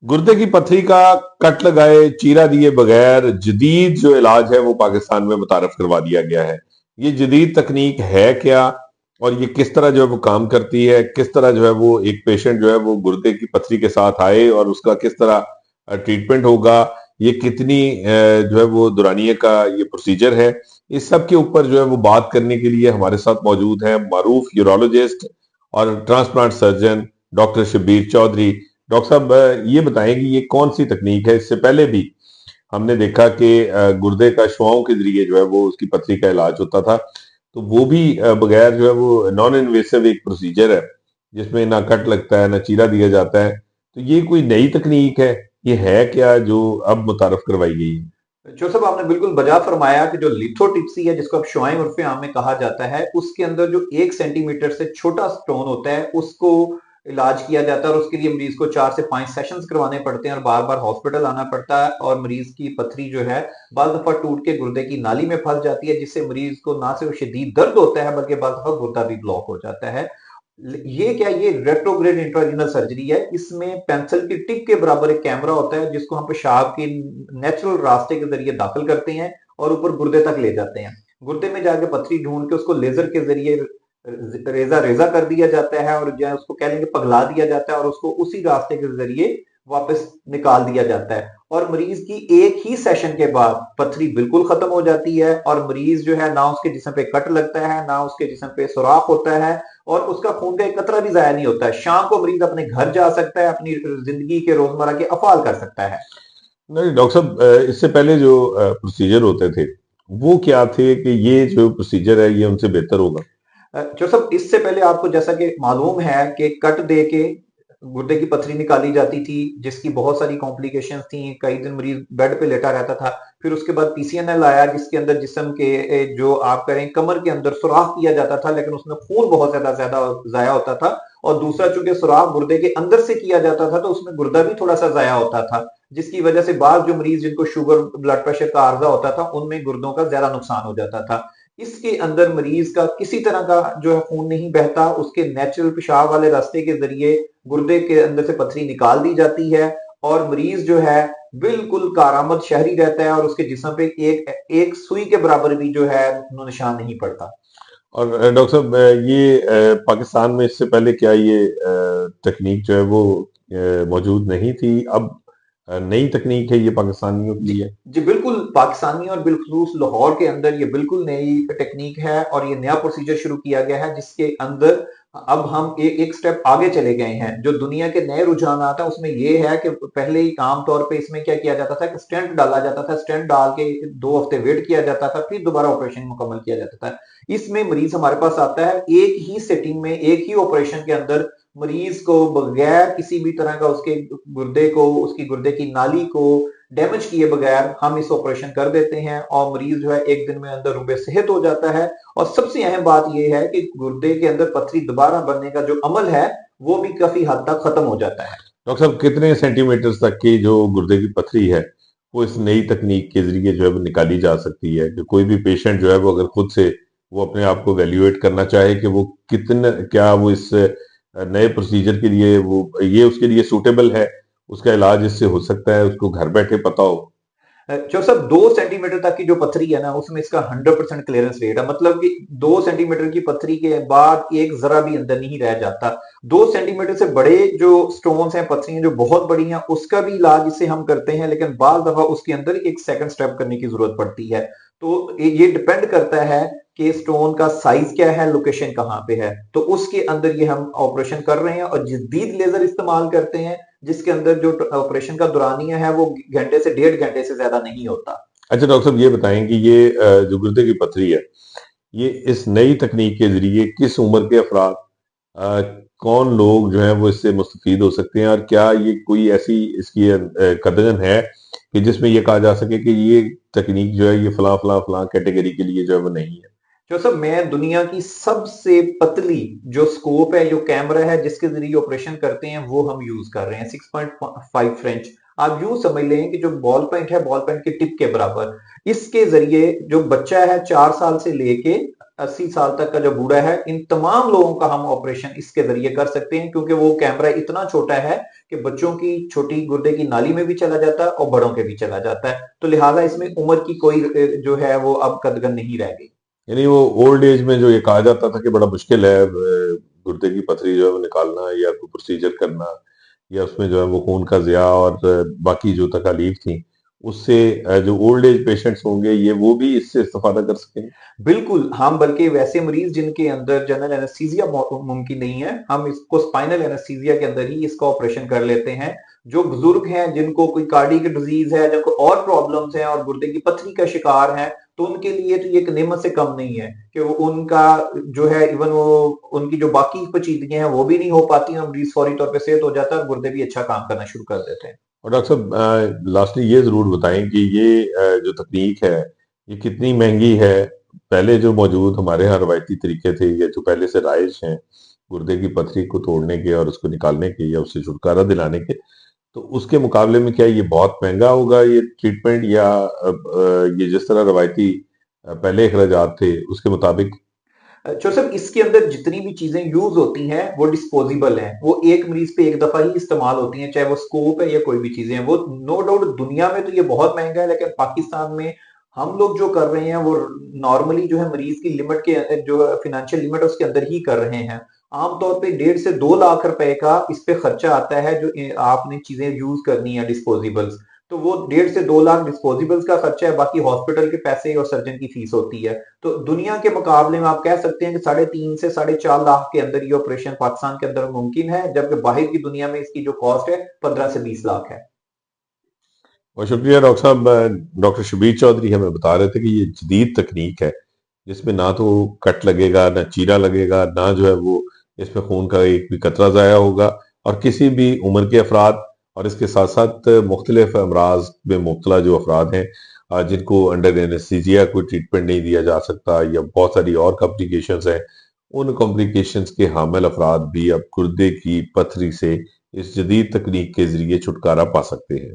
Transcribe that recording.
गुर्दे की पथरी का कट लगाए चीरा दिए बगैर जदीद जो इलाज है वो पाकिस्तान में मुतारफ करवा दिया गया है। ये जदीद तकनीक है क्या, और ये किस तरह जो है वो काम करती है, किस तरह जो है वो एक पेशेंट जो है वो गुर्दे की पथरी के साथ आए और उसका किस तरह ट्रीटमेंट होगा, ये कितनी जो है वो दुरानिये का ये प्रोसीजर है, इस सब के ऊपर जो है वो बात करने के लिए हमारे साथ मौजूद है मारूफ यूरोलॉजिस्ट और transplant surgeon doctor Shabbir Chaudhary. Doctor साहब, ये बताएं कि ये कौन सी तकनीक है। इससे पहले भी हमने देखा कि गुर्दे का श्वाओं के जरिए जो है वो उसकी पथरी का इलाज होता था, तो वो भी बगैर जो है वो नॉन इन्वेसिव एक प्रोसीजर है जिसमें ना कट लगता है ना चीरा दिया जाता है। तो ये कोई नई तकनीक है, ये है क्या जो अब मुतारफ करवाई गई है? जो सब आपने बिल्कुल बजा फरमाया कि जो लिथोटिप्सी है जिसको अब शुआएं उर्फे आम में कहा जाता है, उसके अंदर जो 1 सेंटीमीटर से छोटा स्टोन होता है उसको इलाज किया जाता है और उसके लिए मरीज को 4 से 5 सेशंस करवाने पड़ते हैं और बार बार हॉस्पिटल आना पड़ता है और मरीज की पथरी जो है बाल दफा टूट के गुर्दे की नाली में फंस जाती है, जिससे मरीज को ना सिर्फ शदीद दर्द होता है बल्कि बाल दफा गुर्दा भी ब्लॉक हो जाता है। ये क्या, ये रेट्रोग्रेड इंट्राजीनल सर्जरी है। इसमें पेंसिल की टिप के बराबर एक कैमरा होता है जिसको हम पेशाब के नेचुरल रास्ते के जरिए दाखिल करते हैं और ऊपर गुर्दे तक ले जाते हैं। गुर्दे में जाके पथरी ढूंढ के उसको लेजर के जरिए रेजा रेजा कर दिया जाता है और जो उसको कह लेंगे पगला दिया जाता है और उसको उसी रास्ते के जरिए वापस निकाल दिया जाता है और मरीज की एक ही सेशन के बाद पथरी बिल्कुल खत्म हो जाती है और मरीज जो है ना उसके जिस्म पे कट लगता है ना उसके जिस्म पे सुराख होता है और उसका खून का एक कतरा भी जाया नहीं होता है। शाम को मरीज अपने घर जा सकता है, अपनी जिंदगी के रोजमर्रा के अफाल कर सकता है। नहीं डॉक्टर साहब, इससे पहले जो प्रोसीजर होते थे वो क्या थे कि ये जो प्रोसीजर है ये उनसे बेहतर होगा? जो सब इससे पहले आपको जैसा कि मालूम है कि कट दे के गुर्दे की पथरी निकाली जाती थी जिसकी बहुत सारी कॉम्प्लिकेशंस थी, कई दिन मरीज बेड पे लेटा रहता था। फिर उसके बाद पीसीएनएल आया जिसके अंदर जिस्म के जो आप करें कमर के अंदर सुराख किया जाता था लेकिन उसमें खून बहुत ज्यादा ज्यादा जाया होता था और दूसरा चूंकि सुराख गुर्दे के अंदर से किया जाता था तो उसमें गुर्दा भी थोड़ा सा जाया होता था, जिसकी वजह से बाद जो मरीज जिनको शुगर ब्लड प्रेशर का आर्जा होता था उनमें गुर्दों का ज्यादा नुकसान हो जाता था। इसके अंदर मरीज का किसी तरह का जो है खून नहीं बहता, उसके नेचुरल पेशाब वाले रास्ते के जरिए गुर्दे के अंदर से पथरी निकाल दी जाती है और मरीज जो है बिल्कुल कारामद शहरी रहता है और उसके जिस्म पे एक एक सुई के बराबर भी जो है निशान नहीं पड़ता। और डॉक्टर साहब, ये पाकिस्तान में इससे पहले क्या ये तकनीक जो है वो मौजूद नहीं थी? अब नई तकनीक है ये पाकिस्तानियों के जी लिए? जी बिल्कुल, पाकिस्तानी और बिलखुसूस लाहौर के अंदर ये बिल्कुल नई टेक्निक है और ये नया प्रोसीजर शुरू किया गया है जिसके अंदर अब हम एक स्टेप आगे चले गए हैं। जो दुनिया के नए रुझान आता है उसमें ये है कि पहले ही आम तौर पे इसमें क्या किया जाता था कि स्टेंट डाला जाता था, स्टेंट डाल के 2 हफ्ते वेट किया जाता था फिर दोबारा ऑपरेशन मुकम्मल किया जाता था। इसमें मरीज हमारे पास आता है एक ही सेटिंग में एक ही ऑपरेशन के अंदर मरीज को बगैर किसी भी तरह का उसके गुर्दे को उसकी गुर्दे की नाली को डैमेज किए बगैर हम इस ऑपरेशन कर देते हैं और मरीज जो है एक दिन में अंदर रुबे सेहत हो जाता है। और सबसे अहम बात यह है कि गुर्दे के अंदर पथरी दोबारा बनने का जो अमल है वो भी काफी हद तक खत्म हो जाता है। डॉक्टर साहब, कितने सेंटीमीटर तक की जो गुर्दे की पथरी है वो इस नई तकनीक के जरिए जो है वो निकाली जा सकती है, कि कोई भी पेशेंट जो है वो अगर खुद से वो अपने आप को वैल्यूएट करना चाहे कि वो कितने, क्या वो इस नए प्रोसीजर के लिए वो ये उसके लिए सूटेबल है, उसका इलाज इससे हो सकता है, उसको घर बैठे पता हो? जो सब 2 सेंटीमीटर तक की जो पथरी है ना उसमें इसका 100% क्लियरेंस रेट है, मतलब कि 2 सेंटीमीटर की पथरी के बाद एक जरा भी अंदर नहीं रह जाता। 2 सेंटीमीटर से बड़े जो स्टोन्स हैं पथरी हैं जो बहुत बड़ी हैं उसका भी इलाज इससे हम करते हैं लेकिन बाल दफा उसके अंदर एक सेकंड स्टेप करने की जरूरत पड़ती है। तो ये डिपेंड करता है कि स्टोन का साइज क्या है, लोकेशन कहाँ पे है, तो उसके अंदर ये हम ऑपरेशन कर रहे हैं और जदीद लेजर इस्तेमाल करते हैं जिसके अंदर जो ऑपरेशन का दुरानिया है वो घंटे से 1.5 घंटे से ज्यादा नहीं होता। अच्छा डॉक्टर साहब, ये बताएं कि ये जो गुर्दे की पथरी है ये इस नई तकनीक के जरिए किस उम्र के अफराद, कौन लोग जो हैं वो इससे मुस्तफीद हो सकते हैं, और क्या ये कोई ऐसी इसकी कदगन है कि जिसमें ये कहा जा सके कि ये तकनीक जो है ये फला फला फला कैटेगरी के लिए जो है वो नहीं है? जोसेफ, मैं दुनिया की सबसे पतली जो स्कोप है जो कैमरा है जिसके जरिए ऑपरेशन करते हैं वो हम यूज कर रहे हैं, 6.5 फ्रेंच। आप यूं समझ लें कि जो बॉल पॉइंट है बॉल पॉइंट की टिप के बराबर, इसके जरिए जो बच्चा है 4 साल से लेके 80 साल तक का जो बूढ़ा है, इन तमाम लोगों का हम ऑपरेशन इसके जरिए कर सकते हैं, क्योंकि वो कैमरा इतना छोटा है कि बच्चों की छोटी गुर्दे की नाली में भी चला जाता है और बड़ों के भी चला जाता है। तो लिहाजा इसमें उम्र की कोई जो है वो अब कदगन नहीं रह गई। यानी वो ओल्ड एज में जो ये कहा जाता था कि बड़ा मुश्किल है गुर्दे की पथरी जो है वो निकालना या कोई प्रोसीजर करना या उसमें जो है वो खून का ज़िया और बाकी जो तकालीफ थी उससे जो ओल्ड एज पेशेंट्स होंगे ये वो भी इससे इस्तेफादा कर सकेंगे। बिल्कुल, हम बल्कि वैसे मरीज जिनके अंदर जनरल एनेस्थीसिया मुमकिन नहीं है, हम इसको स्पाइनल एनेस्थीसिया के अंदर ही इसका ऑपरेशन कर लेते हैं। जो बुजुर्ग हैं, जिनको कोई कार्डियक डिजीज है, जिनको और प्रॉब्लम्स हैं और गुर्दे की पथरी का शिकार हैं, तो उनके लिए तो ये एक नेमत से कम नहीं है कि वो उनका जो है इवन वो उनकी जो बाकी पेचीदगियां हैं वो भी नहीं हो पाती हैं, मरीज फौरी तौर पे सेहत हो जाता है और गुर्दे भी अच्छा काम करना शुरू कर देते हैं। और डॉक्टर साहब लास्टली ये ज़रूर बताएं कि ये जो तकनीक है ये कितनी महंगी है। पहले जो मौजूद हमारे यहाँ रवायती तरीके थे या जो पहले से राइज हैं गुर्दे की पथरी को तोड़ने के और उसको निकालने के या उससे छुटकारा दिलाने के, तो उसके मुकाबले में क्या ये बहुत महंगा होगा ये ट्रीटमेंट या ये जिस तरह रवायती पहले अखराजात थे उसके मुताबिक। अच्छा सर, इसके अंदर जितनी भी चीजें यूज होती हैं वो डिस्पोजेबल हैं, वो एक मरीज पे एक दफा ही इस्तेमाल होती हैं, चाहे वो स्कोप है या कोई भी चीजें हैं। वो नो डाउट दुनिया में तो ये बहुत महंगा है, लेकिन पाकिस्तान में हम लोग जो कर रहे हैं वो नॉर्मली जो है मरीज की लिमिट के जो फिनेंशियल लिमिट है उसके अंदर ही कर रहे हैं। आमतौर पे 1.5 से 2 लाख रुपए का इस पे खर्चा आता है जो आपने चीजें यूज करनी है डिस्पोजेबल्स। तो वो 1.5 से 2 लाख डिस्पोजेबल्स का खर्चा है, बाकी हॉस्पिटल के पैसे और सर्जन की फीस होती है। तो दुनिया के मुकाबले में आप कह सकते हैं कि 3.5 से 4.5 लाख के अंदर ये ऑपरेशन पाकिस्तान के अंदर मुमकिन है, जबकि बाहर की दुनिया में इसकी जो कॉस्ट है 15 से 20 लाख है। बहुत शुक्रिया डॉक्टर साहब। डॉक्टर शबीर चौधरी हमें बता रहे थे कि ये जदीद तकनीक है जिसमें ना तो कट लगेगा ना चीरा लगेगा ना जो है वो इसमें खून का एक भी कतरा ज़ाया होगा और किसी भी उम्र के अफराद और इसके साथ साथ मुख्तलिफ अमराज में मुब्तला जो अफराद हैं जिनको अंडर एनेस्थीसिया कोई ट्रीटमेंट नहीं दिया जा सकता या बहुत सारी और कॉम्प्लिकेशंस हैं, उन कॉम्प्लिकेशंस के हामिल अफराद भी अब गुर्दे की पथरी से इस जदीद तकनीक के जरिए छुटकारा पा सकते हैं।